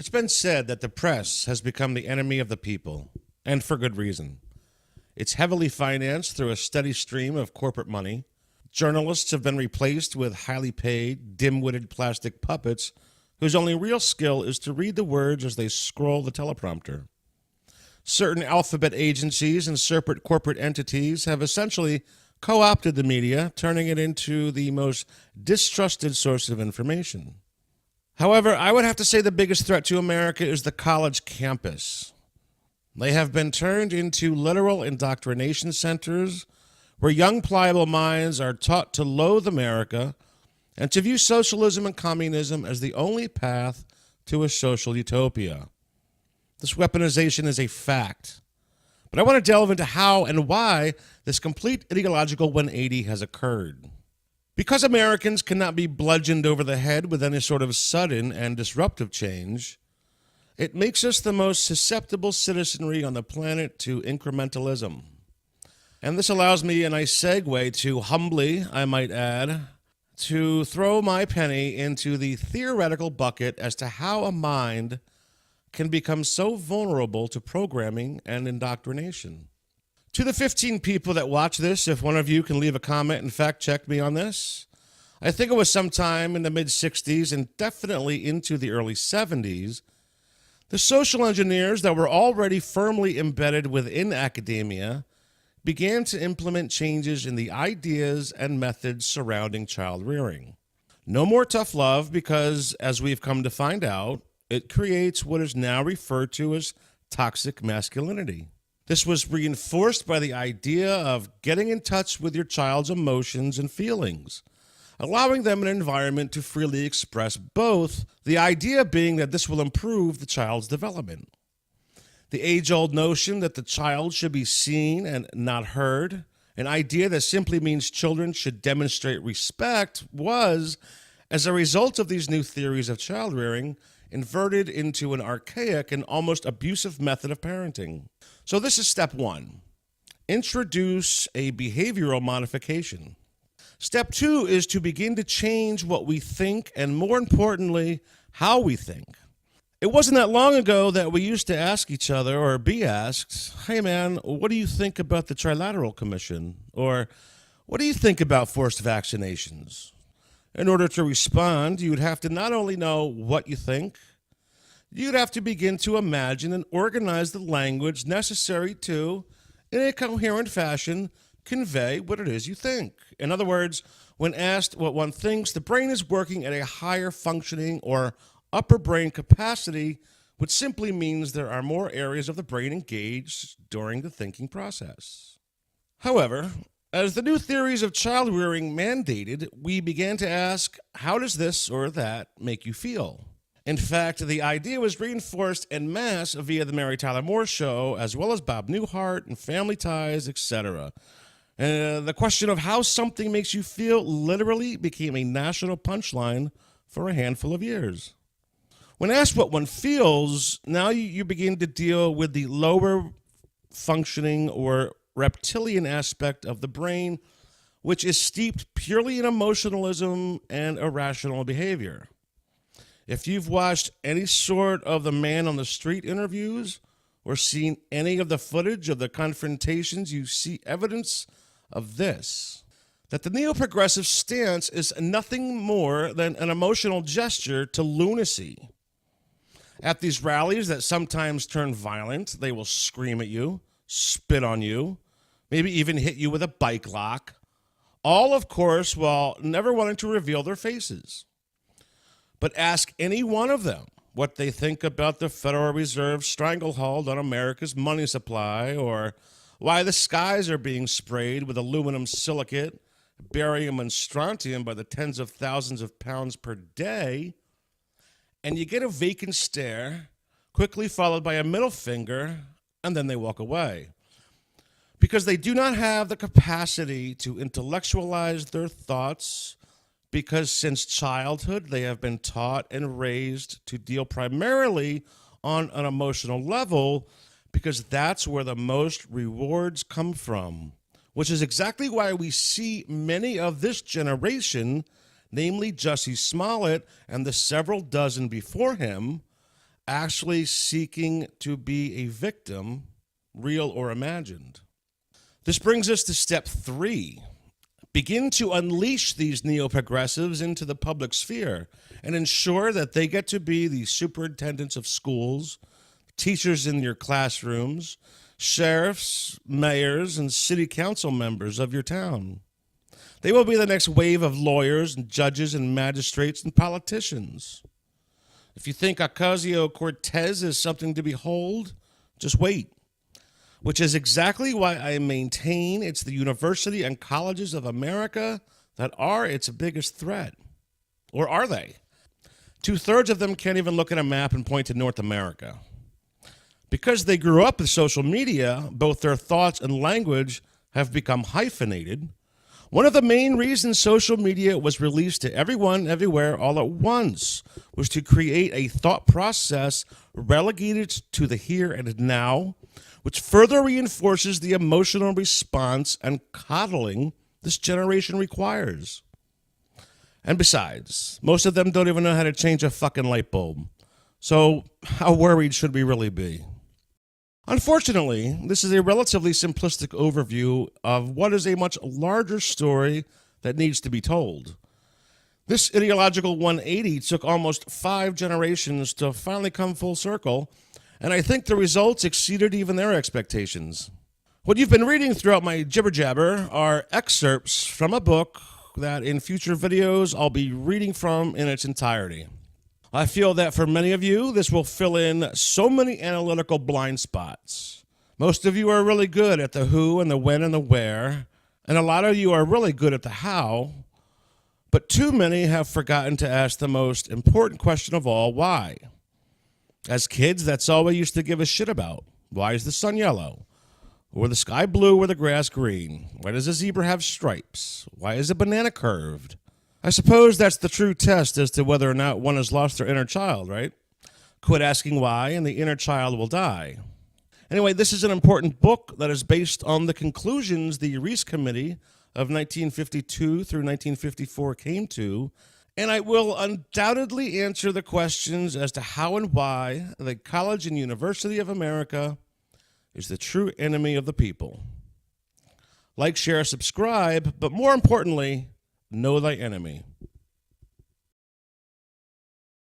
It's been said that the press has become the enemy of the people, and for good reason. It's heavily financed through a steady stream of corporate money. Journalists have been replaced with highly paid, dim-witted plastic puppets whose only real skill is to read the words as they scroll the teleprompter. Certain alphabet agencies and separate corporate entities have essentially co-opted the media, turning it into the most distrusted source of information. However, I would have to say the biggest threat to America is the college campus. They have been turned into literal indoctrination centers where young, pliable minds are taught to loathe America and to view socialism and communism as the only path to a social utopia. This weaponization is a fact. But I want to delve into how and why this complete ideological 180 has occurred. Because Americans cannot be bludgeoned over the head with any sort of sudden and disruptive change, it makes us the most susceptible citizenry on the planet to incrementalism. And this allows me a nice segue to humbly, I might add, to throw my penny into the theoretical bucket as to how a mind can become so vulnerable to programming and indoctrination. To the 15 people that watch this, if one of you can leave a comment and fact check me on this, I think it was sometime in the mid-60s and definitely into the early 70s, the social engineers that were already firmly embedded within academia began to implement changes in the ideas and methods surrounding child rearing. No more tough love because, as we've come to find out, it creates what is now referred to as toxic masculinity. This was reinforced by the idea of getting in touch with your child's emotions and feelings, allowing them an environment to freely express both, the idea being that this will improve the child's development. The age-old notion that the child should be seen and not heard, an idea that simply means children should demonstrate respect, was, as a result of these new theories of child rearing, inverted into an archaic and almost abusive method of parenting. So this is step one. Introduce a behavioral modification. Step two is to begin to change what we think and, more importantly, how we think. It wasn't that long ago that we used to ask each other or be asked, hey man, what do you think about the Trilateral Commission? Or what do you think about forced vaccinations? In order to respond, you'd have to not only know what you think, you'd have to begin to imagine and organize the language necessary to, in a coherent fashion, convey what it is you think. In other words, when asked what one thinks, the brain is working at a higher functioning or upper brain capacity, which simply means there are more areas of the brain engaged during the thinking process. However, as the new theories of child rearing mandated, we began to ask, how does this or that make you feel? In fact, the idea was reinforced en masse via the Mary Tyler Moore Show, as well as Bob Newhart and Family Ties, etc. The question of how something makes you feel literally became a national punchline for a handful of years. When asked what one feels, now you begin to deal with the lower functioning or reptilian aspect of the brain, which is steeped purely in emotionalism and irrational behavior. If you've watched any sort of the man on the street interviews or seen any of the footage of the confrontations, you see evidence of this, that the neo-progressive stance is nothing more than an emotional gesture to lunacy. At these rallies that sometimes turn violent, they will scream at you, spit on you, maybe even hit you with a bike lock, all, of course, while never wanting to reveal their faces. But ask any one of them what they think about the Federal Reserve stranglehold on America's money supply, or why the skies are being sprayed with aluminum silicate, barium and strontium by the tens of thousands of pounds per day, and you get a vacant stare, quickly followed by a middle finger, and then they walk away. Because they do not have the capacity to intellectualize their thoughts, because since childhood they have been taught and raised to deal primarily on an emotional level, because that's where the most rewards come from, which is exactly why we see many of this generation, namely Jussie Smollett and the several dozen before him, actually seeking to be a victim, real or imagined. This brings us to step 3. Begin to unleash these neo-progressives into the public sphere and ensure that they get to be the superintendents of schools, teachers in your classrooms, sheriffs, mayors, and city council members of your town. They will be the next wave of lawyers and judges and magistrates and politicians. If you think Ocasio-Cortez is something to behold, just wait. Which is exactly why I maintain it's the university and colleges of America that are its biggest threat. Or are they? 2/3 of them can't even look at a map and point to North America. Because they grew up with social media, both their thoughts and language have become hyphenated. One of the main reasons social media was released to everyone, everywhere, all at once, was to create a thought process relegated to the here and now, which further reinforces the emotional response and coddling this generation requires. And besides, most of them don't even know how to change a fucking light bulb. So how worried should we really be? Unfortunately, this is a relatively simplistic overview of what is a much larger story that needs to be told. This ideological 180 took almost 5 generations to finally come full circle, and I think the results exceeded even their expectations. What you've been reading throughout my jibber-jabber are excerpts from a book that in future videos I'll be reading from in its entirety. I feel that for many of you, this will fill in so many analytical blind spots. Most of you are really good at the who and the when and the where, and a lot of you are really good at the how, but too many have forgotten to ask the most important question of all, why? As kids, that's all we used to give a shit about. Why is the sun yellow? Or the sky blue or the grass green? Why does a zebra have stripes? Why is a banana curved? I suppose that's the true test as to whether or not one has lost their inner child, right? Quit asking why, and the inner child will die. Anyway, this is an important book that is based on the conclusions the Reese Committee of 1952 through 1954 came to, and I will undoubtedly answer the questions as to how and why the College and University of America is the true enemy of the people. Like, share, subscribe, but more importantly, know thy enemy.